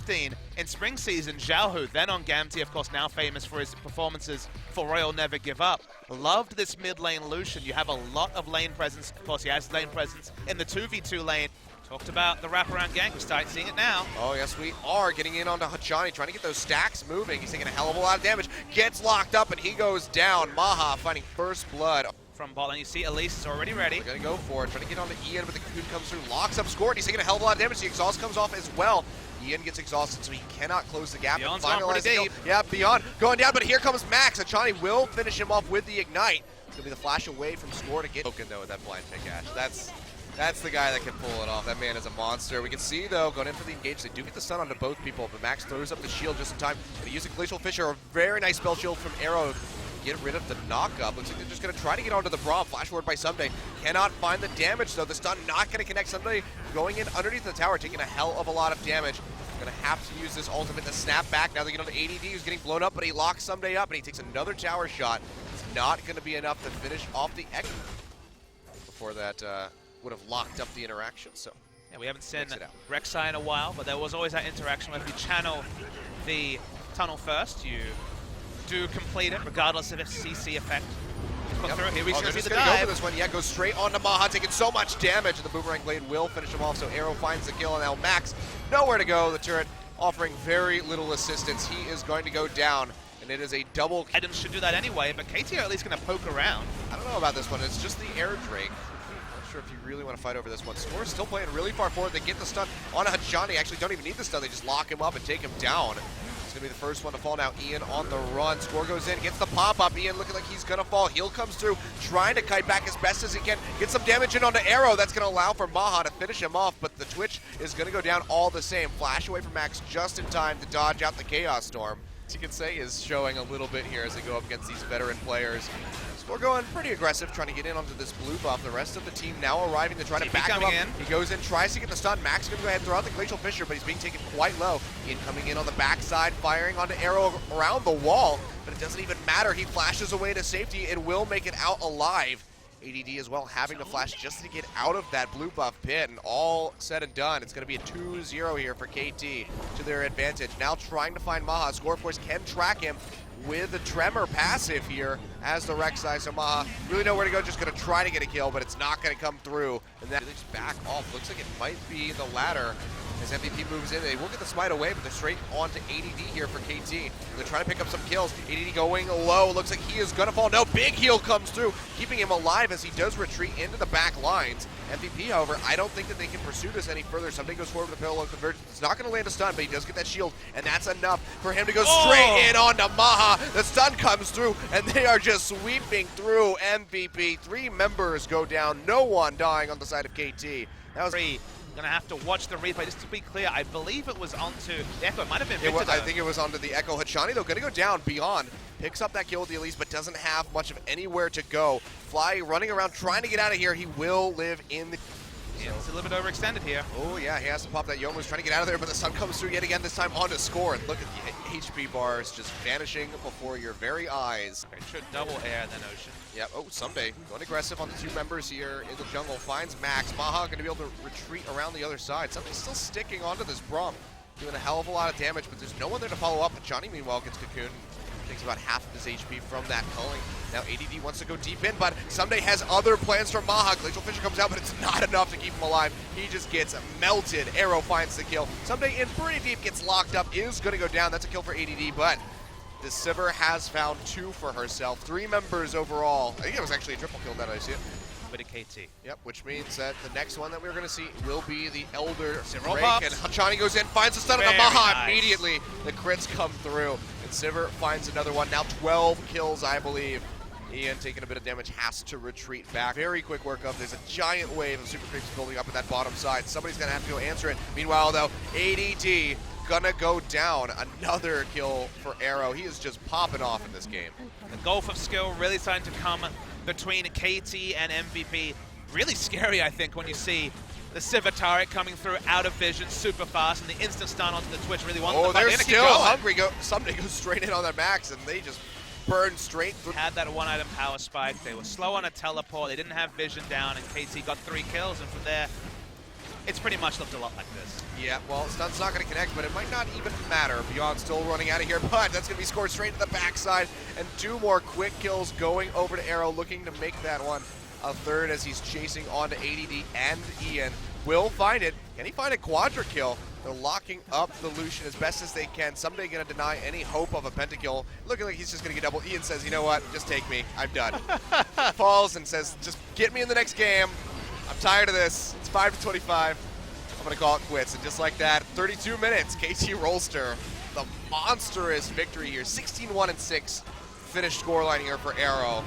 2015, in spring season, Xiaohu, then on Gamti, of course now famous for his performances for Royal Never Give Up, loved this mid lane Lucian. You have a lot of lane presence. Of course, he has lane presence in the 2v2 lane. Talked about the wraparound gank. We're starting seeing it now. Oh, yes, we are getting in onto Hachani, trying to get those stacks moving. He's taking a hell of a lot of damage. Gets locked up, and he goes down. Maha finding first blood. From bot lane, you see Elise is already ready. They're gonna go for it, trying to get onto Ian, but the Cocoon comes through, locks up Score, and he's taking a hell of a lot of damage. The exhaust comes off as well. Ian gets exhausted, so he cannot close the gap. Beyond's not pretty deep. Yeah, Beyond going down, but here comes Max. Hachani will finish him off with the Ignite. It's gonna be the flash away from Score to get Token though with that blind pick, Ash. That's the guy that can pull it off. That man is a monster. We can see, though, going in for the engage, they do get the stun onto both people, but Max throws up the shield just in time. But using Glacial Fissure, a very nice spell shield from Arrow. Get rid of the knock-up. Looks like they're just going to try to get onto the Braum. Flash forward by Someday. Cannot find the damage, though. The stun not going to connect. Someday going in underneath the tower, taking a hell of a lot of damage. Going to have to use this ultimate to snap back. Now they get onto ADD, who's getting blown up, but he locks Someday up, and he takes another tower shot. It's not going to be enough to finish off the Echo. Before that, would have locked up the interaction, so yeah, we haven't seen Rek'Sai in a while, but there was always that interaction where if you channel the tunnel first, you do complete it regardless of its CC effect. Put through. Here we they're just gonna go for this one. Yeah, goes straight onto Maha, taking so much damage, and the Boomerang Blade will finish him off, so Arrow finds the kill, and now Max nowhere to go. The turret offering very little assistance. He is going to go down, and it is a double. Items should do that anyway, but KT are at least going to poke around. I don't know about this one. It's just the Air Drake. Sure if you really want to fight over this one. Score still playing really far forward. They get the stun on Hachani. Actually don't even need the stun. They just lock him up and take him down. It's going to be the first one to fall now. Ian on the run. Score goes in, gets the pop-up. Ian looking like he's going to fall. Heal comes through, trying to kite back as best as he can. Get some damage in onto Arrow. That's going to allow for Maha to finish him off, but the Twitch is going to go down all the same. Flash away from Max just in time to dodge out the Chaos Storm. As you can say, is showing a little bit here as they go up against these veteran players. We're going pretty aggressive, trying to get in onto this blue buff. The rest of the team now arriving to try to back him up. He goes in, tries to get the stun. Max is going to go ahead and throw out the Glacial Fissure, but he's being taken quite low. Ian coming in on the backside, firing onto Arrow around the wall, but it doesn't even matter. He flashes away to safety and will make it out alive. ADD as well having to flash just to get out of that blue buff pit, and all said and done, it's going to be a 2-0 here for KT to their advantage. Now trying to find Maha. Score, of course, can track him with the Tremor passive here as the Rek'Sai. So Maha really nowhere to go, just going to try to get a kill, but it's not going to come through. And then they just back off. Looks like it might be the latter. As MVP moves in, they will get the smite away, but they're straight onto ADD here for KT. They're trying to pick up some kills. ADD going low. Looks like he is going to fall. No, big heal comes through, keeping him alive as he does retreat into the back lines. MVP, however, I don't think that they can pursue this any further. Somebody goes forward with the parallel convergence. It's not going to land a stun, but he does get that shield, and that's enough for him to go straight in onto Maha. The stun comes through, and they are just sweeping through MVP. 3 members go down, no one dying on the side of KT. That was Gonna have to watch the replay. Just to be clear, I believe it was onto the Echo. It might have been Victor, I think it was onto the Echo. Hachani, though, gonna go down. Beyond picks up that kill with the Elise, but doesn't have much of anywhere to go. Fly running around, trying to get out of here. He will live in the... Yeah, it's a little bit overextended here. Oh yeah, he has to pop that Yomu's trying to get out of there, but the sun comes through yet again, this time onto Score. And look at the HP bars just vanishing before your very eyes. It should double air then Ocean. Yep, oh, Someday going aggressive on the 2 members here in the jungle. Finds Max. Maha going to be able to retreat around the other side. Somebody's still sticking onto this Braum, doing a hell of a lot of damage, but there's no one there to follow up. Johnny, meanwhile, gets Cocoon. Takes about half of his HP from that culling. Now ADD wants to go deep in, but Someday has other plans for Maha. Glacial Fissure comes out, but it's not enough to keep him alive. He just gets melted. Arrow finds the kill. Someday in pretty deep, gets locked up, is going to go down. That's a kill for ADD, but the Sivir has found 2 for herself. 3 members overall. I think it was actually a triple kill that I see it. Bit of KT. Yep, which means that the next one that we're going to see will be the Elder Sivir Drake. And Hachani goes in, finds the stun on the Maha. Immediately, the crits come through. And Sivir finds another one. Now 12 kills, I believe. Ian, taking a bit of damage, has to retreat back. Very quick workup. There's a giant wave of super creeps building up at that bottom side. Somebody's going to have to go answer it. Meanwhile, though, ADD gonna go down. Another kill for Arrow. He is just popping off in this game. The gulf of skill really starting to come between KT and MVP. Really scary, I think, when you see the Sivir turret coming through out of vision super fast, and the instant stun onto the Twitch really wants to fight. They're still hungry. Somebody goes straight in on that Max, and they just burn straight through. Had that 1-item power spike. They were slow on a teleport. They didn't have vision down, and KT got 3 kills, and from there, it's pretty much looked a lot like this. Yeah, well, stun's not going to connect, but it might not even matter. Beyond still running out of here, but that's going to be scored straight to the backside, and 2 more quick kills going over to Arrow, looking to make that one a third as he's chasing onto ADD and Ian. Will find it. Can he find a quadra kill? They're locking up the Lucian as best as they can. Someday going to deny any hope of a pentakill. Looking like he's just going to get double. Ian says, you know what? Just take me. I'm done. Falls and says, just get me in the next game. I'm tired of this. It's 5-25. I'm going to call it quits. And just like that, 32 minutes, KT Rolster, the monstrous victory here. 16-1-6 finished scoreline here for Arrow.